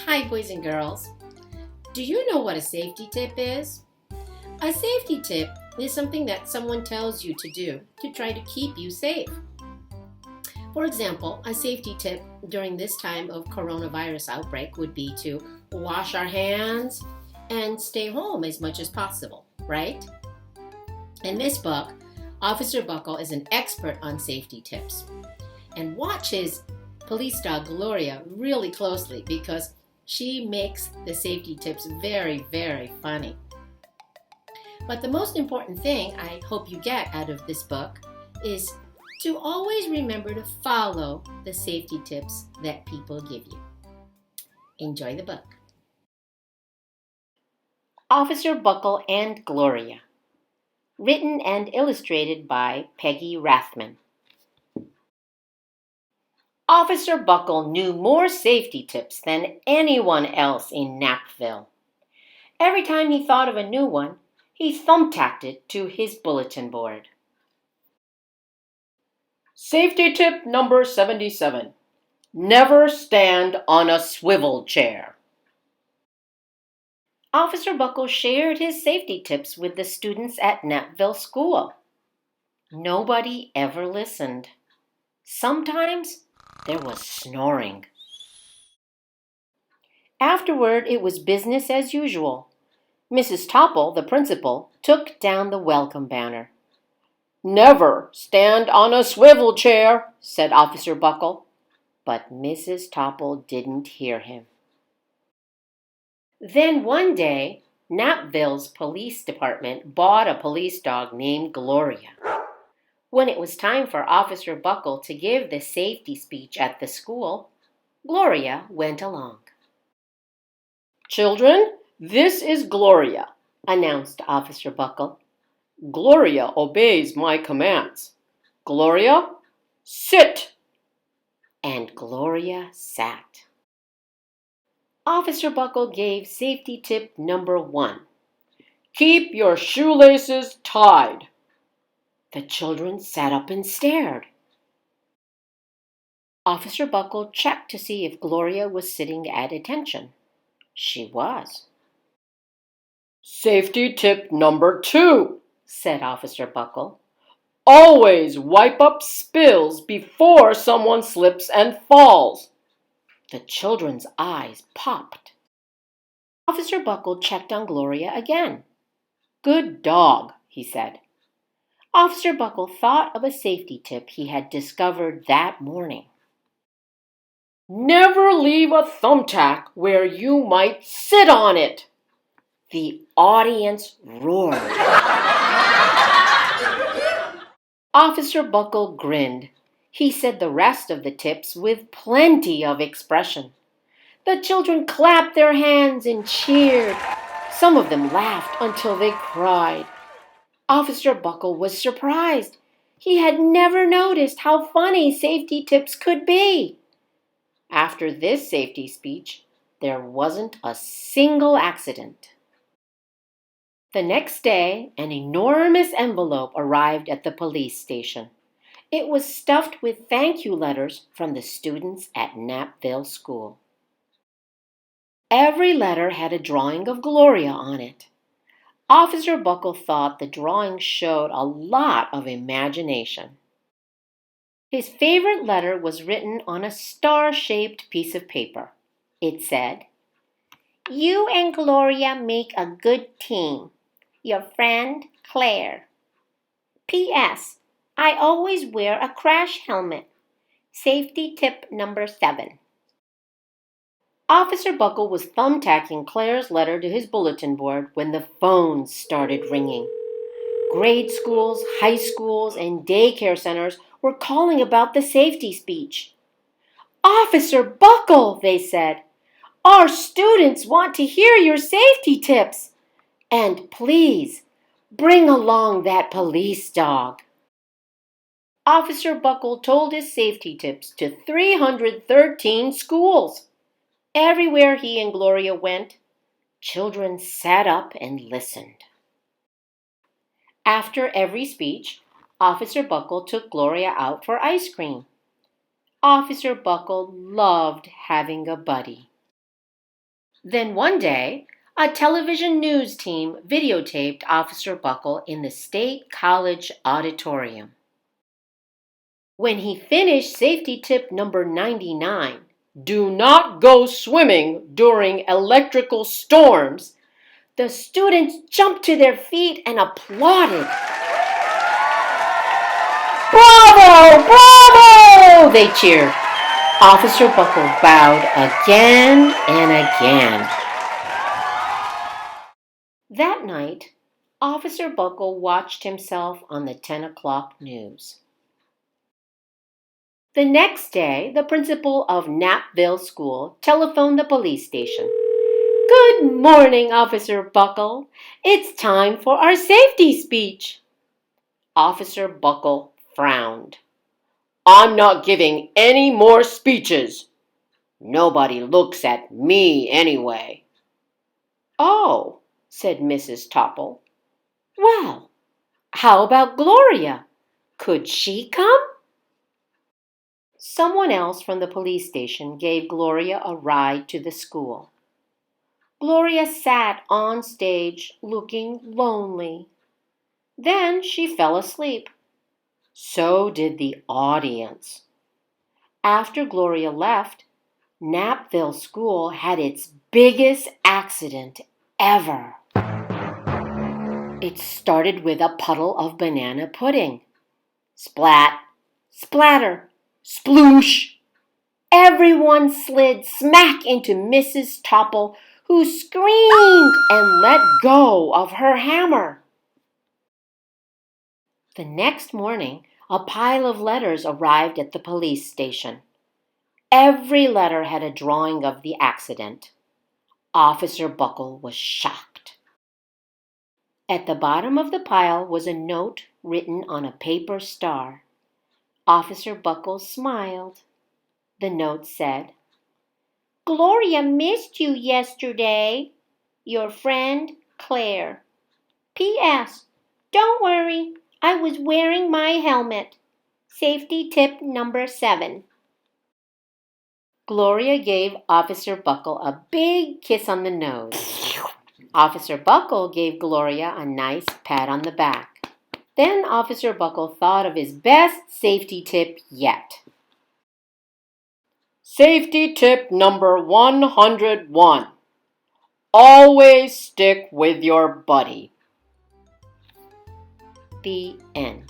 Hi, boys and girls. Do you know what a safety tip is? A safety tip is something that someone tells you to do to try to keep you safe. For example, a safety tip during this time of coronavirus outbreak would be to wash our hands and stay home as much as possible, right? In this book, Officer Buckle is an expert on safety tips. And watch his police dog Gloria really closely because she makes the safety tips very, very funny. But the most important thing I hope you get out of this book is to always remember to follow the safety tips that people give you. Enjoy the book. Officer Buckle and Gloria. Written and illustrated by Peggy Rathman. Officer Buckle knew more safety tips than anyone else in Napville. Every time he thought of a new one, he thumbtacked it to his bulletin board. Safety tip number 77. Never stand on a swivel chair. Officer Buckle shared his safety tips with the students at Napville School. Nobody ever listened. Sometimes there was snoring. Afterward, it was business as usual. Mrs. Topple, the principal, took down the welcome banner. Never stand on a swivel chair, said Officer Buckle. But Mrs. Topple didn't hear him. Then one day, Napville's police department bought a police dog named Gloria. When it was time for Officer Buckle to give the safety speech at the school, Gloria went along. Children, this is Gloria, announced Officer Buckle. Gloria obeys my commands. Gloria, sit! And Gloria sat. Officer Buckle gave safety tip number 1. Keep your shoelaces tied. The children sat up and stared. Officer Buckle checked to see if Gloria was sitting at attention. She was. Safety tip number 2, said Officer Buckle. Always wipe up spills before someone slips and falls. The children's eyes popped. Officer Buckle checked on Gloria again. Good dog, he said. Officer Buckle thought of a safety tip he had discovered that morning. Never leave a thumbtack where you might sit on it. The audience roared. Officer Buckle grinned. He said the rest of the tips with plenty of expression. The children clapped their hands and cheered. Some of them laughed until they cried. Officer Buckle was surprised. He had never noticed how funny safety tips could be. After this safety speech, there wasn't a single accident. The next day, an enormous envelope arrived at the police station. It was stuffed with thank you letters from the students at Napville School. Every letter had a drawing of Gloria on it. Officer Buckle thought the drawing showed a lot of imagination. His favorite letter was written on a star-shaped piece of paper. It said, You and Gloria make a good team. Your friend, Claire. P.S. I always wear a crash helmet. Safety tip number 7. Officer Buckle was thumbtacking Claire's letter to his bulletin board when the phones started ringing. Grade schools, high schools, and daycare centers were calling about the safety speech. Officer Buckle, they said, our students want to hear your safety tips. And please, bring along that police dog. Officer Buckle told his safety tips to 313 schools. Everywhere he and Gloria went, children sat up and listened. After every speech, Officer Buckle took Gloria out for ice cream. Officer Buckle loved having a buddy. Then one day, a television news team videotaped Officer Buckle in the State College auditorium. When he finished safety tip number 99, do not go swimming during electrical storms, the students jumped to their feet and applauded. Bravo! Bravo! They cheered. Officer Buckle bowed again and again. That night, Officer Buckle watched himself on the 10 o'clock news. The next day, the principal of Knappville School telephoned the police station. Good morning, Officer Buckle. It's time for our safety speech. Officer Buckle frowned. I'm not giving any more speeches. Nobody looks at me anyway. Oh, said Mrs. Topple. Well, how about Gloria? Could she come? Someone else from the police station gave Gloria a ride to the school. Gloria sat on stage looking lonely. Then she fell asleep. So did the audience. After Gloria left, Knappville School had its biggest accident ever. It started with a puddle of banana pudding. Splat, splatter, sploosh. Everyone slid smack into Mrs. Topple, who screamed and let go of her hammer. The next morning, a pile of letters arrived at the police station. Every letter had a drawing of the accident. Officer Buckle was shocked. At the bottom of the pile was a note written on a paper star. Officer Buckle smiled. The note said, Gloria missed you yesterday. Your friend, Claire. P.S. Don't worry, I was wearing my helmet. Safety tip number 7. Gloria gave Officer Buckle a big kiss on the nose. Officer Buckle gave Gloria a nice pat on the back. Then Officer Buckle thought of his best safety tip yet. Safety tip number 101. Always stick with your buddy. The end.